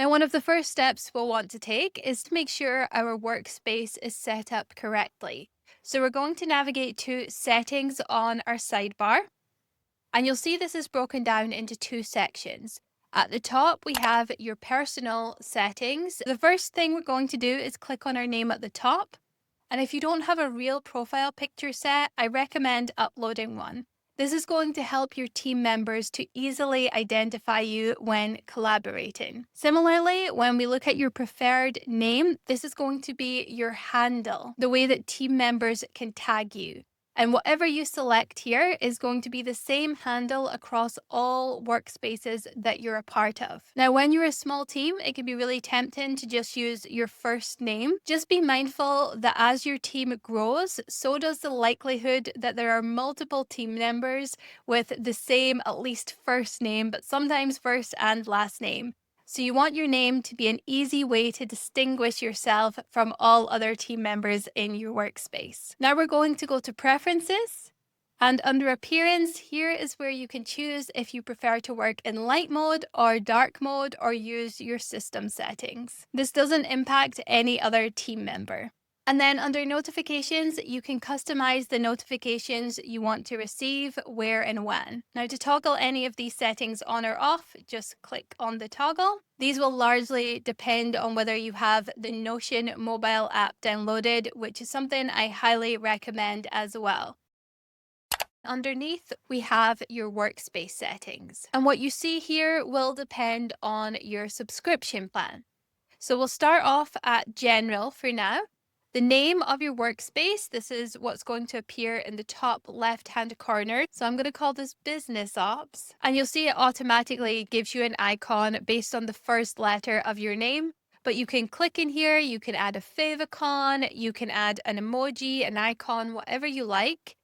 Now, one of the first steps we'll want to take is to make sure our workspace is set up correctly. So we're going to navigate to settings on our sidebar, and you'll see this is broken down into two sections. At the top, we have your personal settings. The first thing we're going to do is click on our name at the top. And if you don't have a real profile picture set, I recommend uploading one. This is going to help your team members to easily identify you when collaborating. Similarly, when we look at your preferred name, this is going to be your handle, the way that team members can tag you. And whatever you select here is going to be the same handle across all workspaces that you're a part of. Now, when you're a small team, it can be really tempting to just use your first name. Just be mindful that as your team grows, so does the likelihood that there are multiple team members with the same, at least first name, but sometimes first and last name. So you want your name to be an easy way to distinguish yourself from all other team members in your workspace. Now we're going to go to Preferences. And under Appearance, here is where you can choose if you prefer to work in light mode or dark mode or use your system settings. This doesn't impact any other team member. And then under Notifications, you can customize the notifications you want to receive, where and when. Now to toggle any of these settings on or off, just click on the toggle. These will largely depend on whether you have the Notion mobile app downloaded, which is something I highly recommend as well. Underneath, we have your workspace settings. And what you see here will depend on your subscription plan. So we'll start off at General for now. The name of your workspace, this is what's going to appear in the top left-hand corner. So I'm going to call this Business Ops. And you'll see it automatically gives you an icon based on the first letter of your name. But you can click in here, you can add a favicon, you can add an emoji, an icon, whatever you like.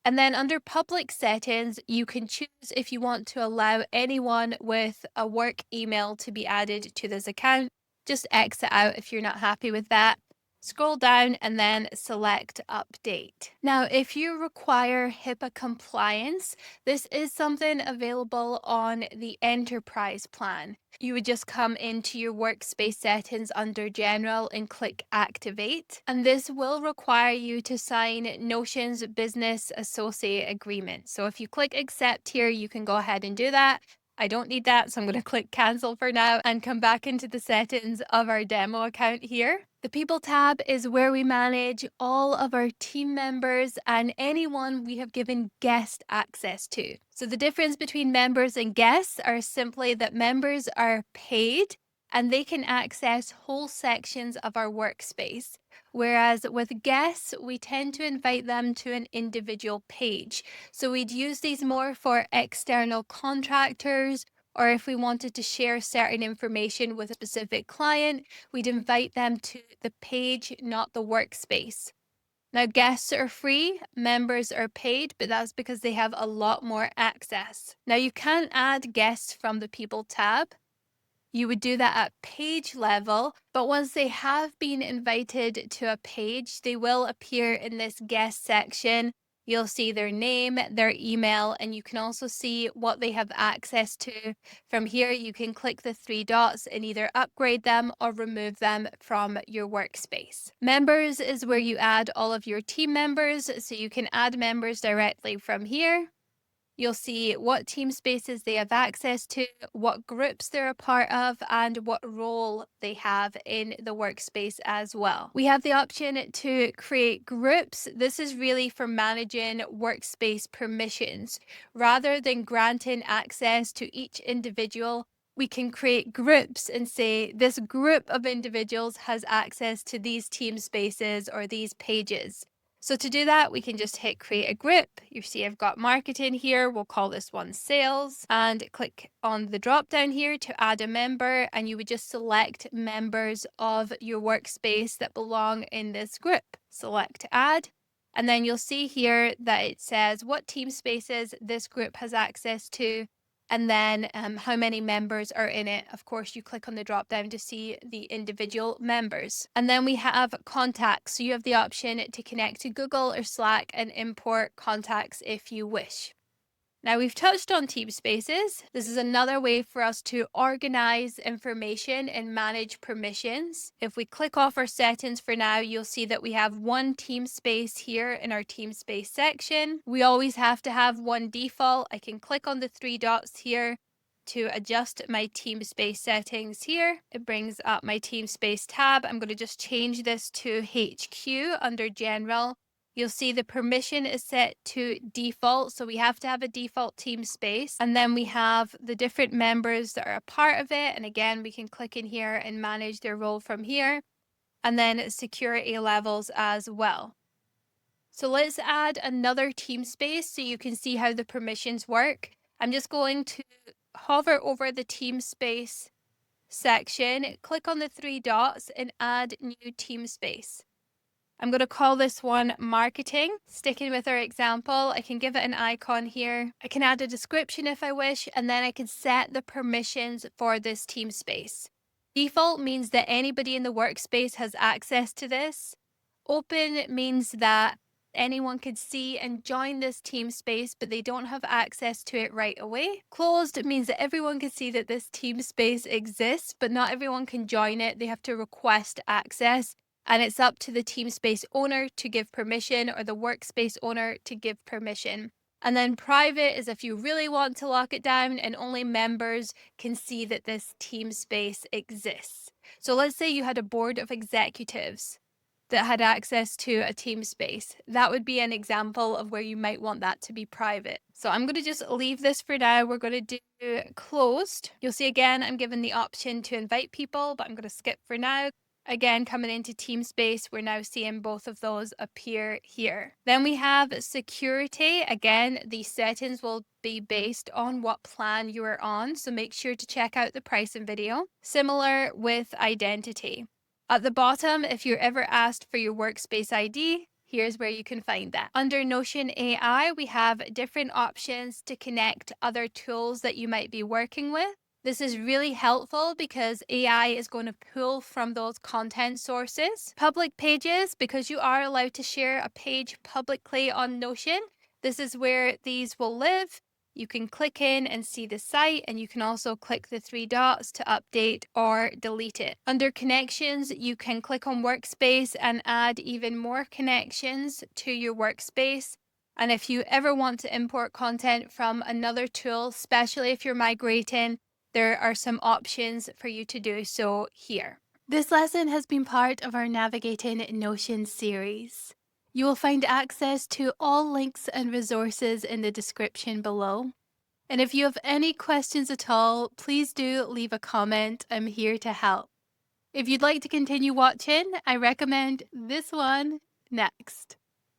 And then under public settings, you can choose if you want to allow anyone with a work email to be added to this account. Just exit out if you're not happy with that. Scroll down and then select Update. Now, if you require HIPAA compliance, this is something available on the Enterprise plan. You would just come into your workspace settings under General and click Activate. And this will require you to sign Notion's Business Associate Agreement. So if you click Accept here, you can go ahead and do that. I don't need that, so I'm going to click cancel for now and come back into the settings of our demo account here. The People tab is where we manage all of our team members and anyone we have given guest access to. So the difference between members and guests are simply that members are paid and they can access whole sections of our workspace. Whereas with guests, we tend to invite them to an individual page. So we'd use these more for external contractors, or if we wanted to share certain information with a specific client, we'd invite them to the page, not the workspace. Now, guests are free, members are paid, but that's because they have a lot more access. Now, you can add guests from the People tab. You would do that at page level, but once they have been invited to a page, they will appear in this guest section. You'll see their name, their email, and you can also see what they have access to. From here, you can click the three dots and either upgrade them or remove them from your workspace. Members is where you add all of your team members, so you can add members directly from here. You'll see what team spaces they have access to, what groups they're a part of, and what role they have in the workspace as well. We have the option to create groups. This is really for managing workspace permissions. Rather than granting access to each individual, we can create groups and say this group of individuals has access to these team spaces or these pages. So to do that, we can just hit create a group. You see I've got marketing here. We'll call this one sales and click on the drop down here to add a member. And you would just select members of your workspace that belong in this group. Select add. And then you'll see here that it says what team spaces this group has access to, and then how many members are in it. Of course, you click on the drop down to see the individual members. And then we have contacts. So you have the option to connect to Google or Slack and import contacts if you wish. Now we've touched on team spaces. This is another way for us to organize information and manage permissions. If we click off our settings for now, you'll see that we have one team space here in our team space section. We always have to have one default. I can click on the three dots here to adjust my team space settings here. It brings up my team space tab. I'm going to just change this to HQ under general. You'll see the permission is set to default, so we have to have a default team space. And then we have the different members that are a part of it. And again, we can click in here and manage their role from here. And then security levels as well. So let's add another team space so you can see how the permissions work. I'm just going to hover over the team space section, click on the three dots and add new team space. I'm going to call this one marketing. Sticking with our example, I can give it an icon here. I can add a description if I wish, and then I can set the permissions for this team space. Default means that anybody in the workspace has access to this. Open means that anyone could see and join this team space, but they don't have access to it right away. Closed means that everyone can see that this team space exists, but not everyone can join it. They have to request access. And it's up to the team space owner to give permission or the workspace owner to give permission. And then private is if you really want to lock it down and only members can see that this team space exists. So let's say you had a board of executives that had access to a team space. That would be an example of where you might want that to be private. So I'm going to just leave this for now. We're going to do closed. You'll see again, I'm given the option to invite people, but I'm going to skip for now. Again, coming into team space, we're now seeing both of those appear here. Then we have security. Again, the settings will be based on what plan you are on, so make sure to check out the pricing video. Similar with identity. At the bottom, if you're ever asked for your workspace ID, here's where you can find that. Under Notion AI, we have different options to connect other tools that you might be working with. This is really helpful because AI is going to pull from those content sources. Public pages, because you are allowed to share a page publicly on Notion. This is where these will live. You can click in and see the site, and you can also click the three dots to update or delete it. Under connections, you can click on Workspace and add even more connections to your workspace. And if you ever want to import content from another tool, especially if you're migrating, there are some options for you to do so here. This lesson has been part of our Navigating Notion series. You will find access to all links and resources in the description below. And if you have any questions at all, please do leave a comment. I'm here to help. If you'd like to continue watching, I recommend this one next.